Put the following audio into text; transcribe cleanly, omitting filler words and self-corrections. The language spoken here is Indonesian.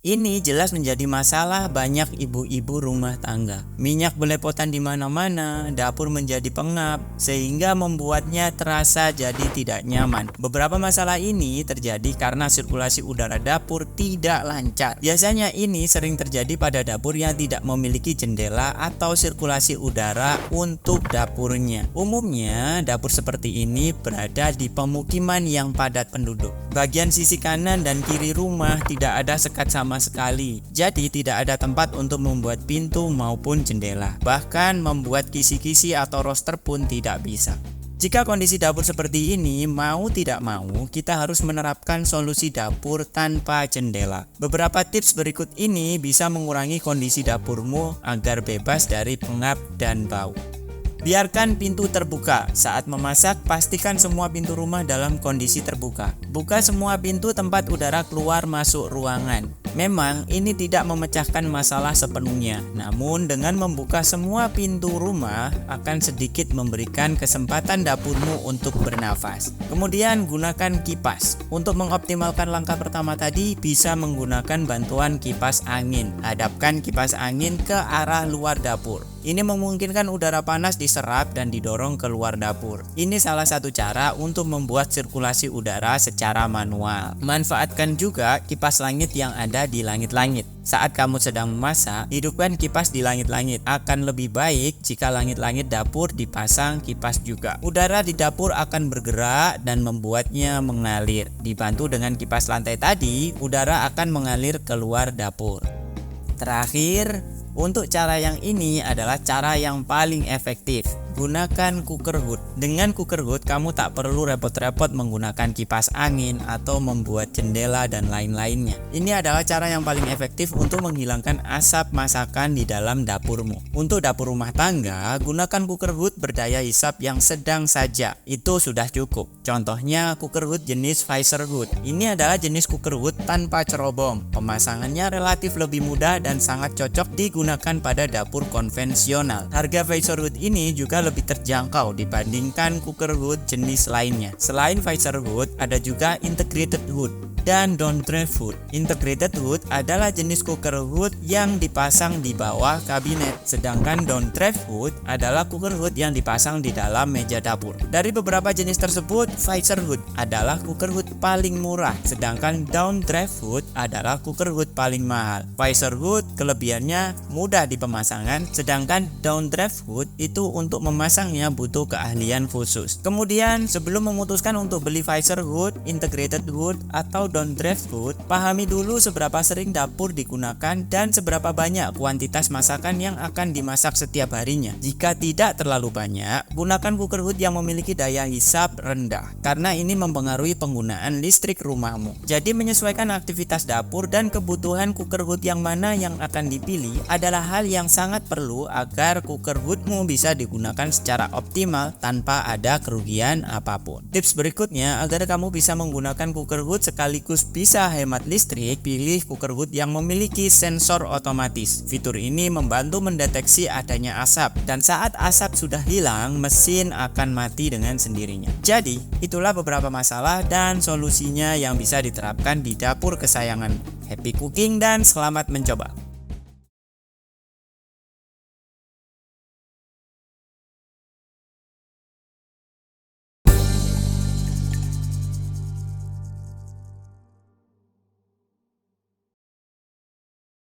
Ini jelas menjadi masalah banyak ibu-ibu rumah tangga. Minyak belepotan di mana-mana, dapur menjadi pengap, sehingga membuatnya terasa jadi tidak nyaman. Beberapa masalah ini terjadi karena sirkulasi udara dapur tidak lancar. Biasanya ini sering terjadi pada dapur yang tidak memiliki jendela atau sirkulasi udara untuk dapurnya. Umumnya, dapur seperti ini berada di pemukiman yang padat penduduk. Bagian sisi kanan dan kiri rumah tidak ada sekat sama sekali, jadi tidak ada tempat untuk membuat pintu maupun jendela. Bahkan membuat kisi-kisi atau roster pun tidak bisa. Jika kondisi dapur seperti ini, mau tidak mau kita harus menerapkan solusi dapur tanpa jendela. Beberapa tips berikut ini bisa mengurangi kondisi dapurmu agar bebas dari pengap dan bau. Biarkan pintu terbuka. Saat memasak, pastikan semua pintu rumah dalam kondisi terbuka. Buka semua pintu tempat udara keluar masuk ruangan. Memang ini tidak memecahkan masalah sepenuhnya, namun dengan membuka semua pintu rumah akan sedikit memberikan kesempatan dapurmu untuk bernafas. Kemudian gunakan kipas. Untuk mengoptimalkan langkah pertama tadi, bisa menggunakan bantuan kipas angin. Hadapkan kipas angin ke arah luar dapur. Ini memungkinkan udara panas diserap dan didorong keluar dapur. Ini salah satu cara untuk membuat sirkulasi udara secara manual. Manfaatkan juga kipas langit yang ada di langit-langit. Saat kamu sedang memasak, hidupkan kipas di langit-langit. Akan lebih baik jika langit-langit dapur dipasang kipas juga. Udara di dapur akan bergerak dan membuatnya mengalir. Dibantu dengan kipas lantai tadi, udara akan mengalir keluar dapur. Terakhir, untuk cara yang ini adalah cara yang paling efektif. Gunakan cooker hood. Dengan cooker hood, kamu tak perlu repot-repot menggunakan kipas angin atau membuat jendela dan lain-lainnya. Ini adalah cara yang paling efektif untuk menghilangkan asap masakan di dalam dapurmu. Untuk dapur rumah tangga, gunakan cooker hood berdaya hisap yang sedang saja. Itu sudah cukup. Contohnya cooker hood jenis Visor hood. Ini adalah jenis cooker hood tanpa cerobong. Pemasangannya relatif lebih mudah dan sangat cocok digunakan pada dapur konvensional. Harga Visor hood ini juga lebih terjangkau dibandingkan cooker hood jenis lainnya. Selain Visor hood, ada juga integrated hood dan down draft hood. Integrated hood adalah jenis cooker hood yang dipasang di bawah kabinet, sedangkan down draft hood adalah cooker hood yang dipasang di dalam meja dapur. Dari beberapa jenis tersebut, Visor hood adalah cooker hood paling murah, sedangkan down draft hood adalah cooker hood paling mahal. Visor hood kelebihannya mudah di pemasangan, sedangkan down draft hood itu untuk memasangnya butuh keahlian khusus. Kemudian, sebelum memutuskan untuk beli Visor hood, integrated hood, atau down draft hood, pahami dulu seberapa sering dapur digunakan dan seberapa banyak kuantitas masakan yang akan dimasak setiap harinya. Jika tidak terlalu banyak, gunakan cooker hood yang memiliki daya hisap rendah, karena ini mempengaruhi penggunaan listrik rumahmu. Jadi menyesuaikan aktivitas dapur dan kebutuhan cooker hood yang mana yang akan dipilih adalah hal yang sangat perlu agar cooker hoodmu bisa digunakan secara optimal tanpa ada kerugian apapun. Tips berikutnya, agar kamu bisa menggunakan cooker hood sekaligus bisa hemat listrik, pilih cooker hood yang memiliki sensor otomatis. Fitur ini membantu mendeteksi adanya asap, dan saat asap sudah hilang, mesin akan mati dengan sendirinya. Jadi, itulah beberapa masalah dan solusinya yang bisa diterapkan di dapur kesayangan. Happy cooking dan selamat mencoba.